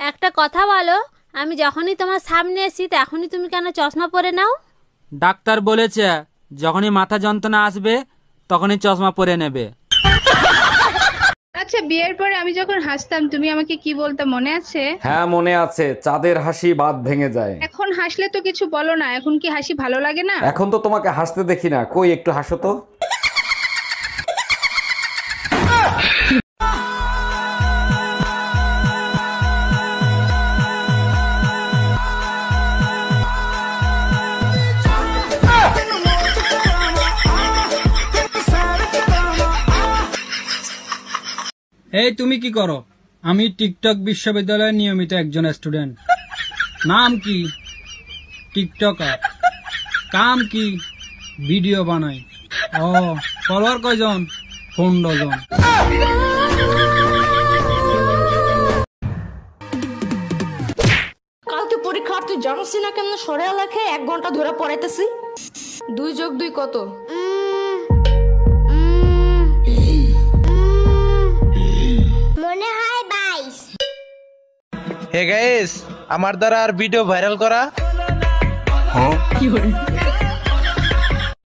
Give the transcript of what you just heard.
একটা কথা বলো, আমি যখনই তোমার সামনে এসি তখনই তুমি কেন চশমা পরে নাও? ডাক্তার বলেছে যখনই মাথা যন্ত্রণা আসবে তখনই চশমা পরে নেবে। আচ্ছা, বিয়ের পরে আমি যখন হাসতাম তুমি আমাকে কি বলতে মনে আছে? হ্যাঁ মনে আছে, চাঁদের হাসি বাঁধ ভেঙে যায়। এখন হাসলে তো কিছু বলো না, এখন কি হাসি ভালো লাগে না? এখন তো তোমাকে হাসতে দেখি না, কই একটু হাসো তো। এই তুমি কি করো? আমি টিকটক বিশ্ববিদ্যালয়ের নিয়মিত একজন স্টুডেন্ট। নাম কি? টিকটকার। কাম কি? ভিডিও বানাই। ও, ফলোয়ার কয়জন? 15 জন। কালকে পরীক্ষা, তুই জানিস না কেমন সরে লেখে 1 ঘন্টা ধরে পড়াইতেছি। 2 + 2 কত? মনে হয় 22। হে গাইস, আমার দ্বারা আর ভিডিও ভাইরাল করা।